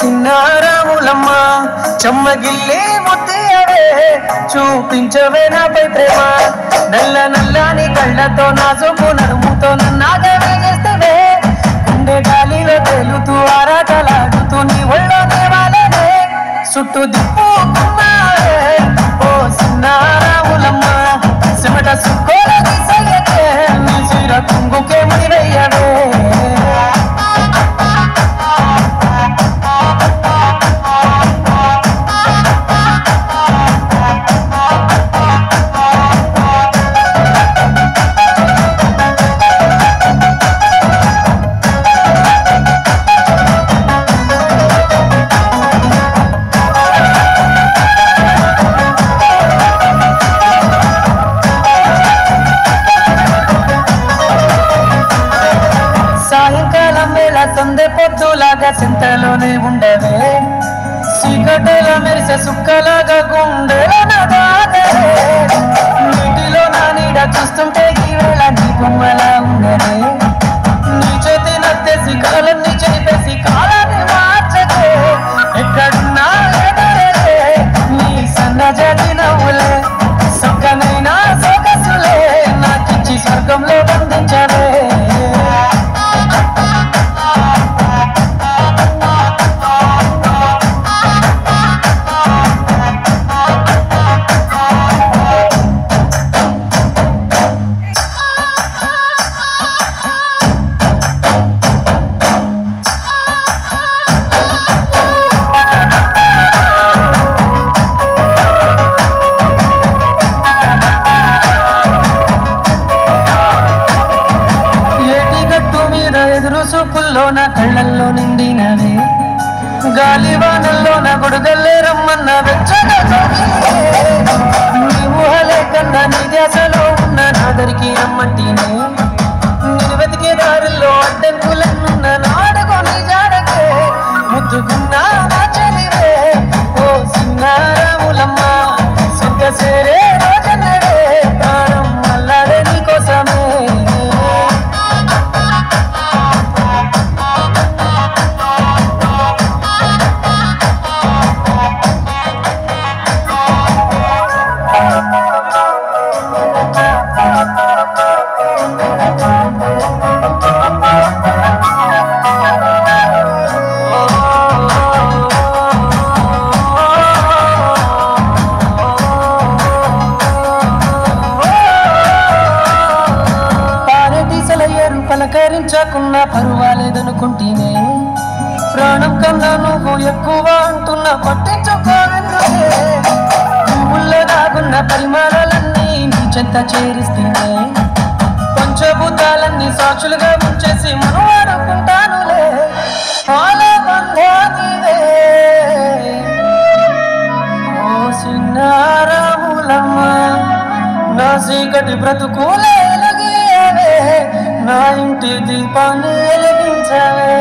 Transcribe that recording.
సిన్నారాములమ్మ చెమ్మగిల్లి ముద్దియవే చూపించవే నాపై ప్రేమ నల్ల నల్లని కళ్ళతో నా సొప్పు నడుముతో నన్నాగవే చేస్తవే గుండె గాలిలో తేలుతూ ఆరాటలాడుతూ నీ ఒళ్ళోనే వాలనే చుట్టూ దిప్పుకున్నావే ఓ సిన్నారాములమ్మ సిమట సుక్కోలని సయ్యకే నీ సిర కుంగుకే ముడివెయ్యవే సందే పొద్దులాగా చింతలోనే ఉండవే చీకటిల మెరిసే సుక్కలాగా గుండెలో నదాదే నీటిలో నా నీడ చూస్తుంటే ఈవేళ నీ బొమ్మలా ఉన్నదే నీ చేతి నత్తేసి కాలన్నీ చేపేసి కాలాన్ని మార్చకే ఎక్కడున్నా ఎదరే నీ సన్నజాతి నవ్వులే సొక్కనైనా సొగసులే నాకిచ్చి స్వర్గంలో బంధించవే చూపుల్లో నా కళ్ళల్లో నిండినవే గాలివానల్లో నా గొడుగల్లే రమ్మన్న వెచ్చగా నీ ఊహలే కన్నా నీ ధ్యాసలో ఉన్న నాదరికి రమ్మంటినే నేను వెతికే దారుల్లో అడ్డంకులన్నున్న నాడగో నీ జాడకే ముద్దుకున్నా నా చలివే ఓ సిన్నారాములమ్మ సుఖ సేరే రోజన్నడే ప్రాణం అల్లాడే నీ కోసమే పలకరించకున్నా పర్వాలేదనుకుంటేనే ప్రాణం కన్నా నువ్వు ఎక్కువ అంటున్నా పట్టించుకోవే పువ్వుల్లో దాగున్న పరిమాణాలన్నీ నీ చెంత చేరిస్తేనే పంచభూతాలన్నీ సాక్షులుగా ఉంచేసి మనం ఆడుకుంటానులే ఆలబంధానివే ఓ సిన్నారాములమ్మ నా చీకటి బ్రతుకులే నా ఇంటి దీపాన్ని వెలిగించవే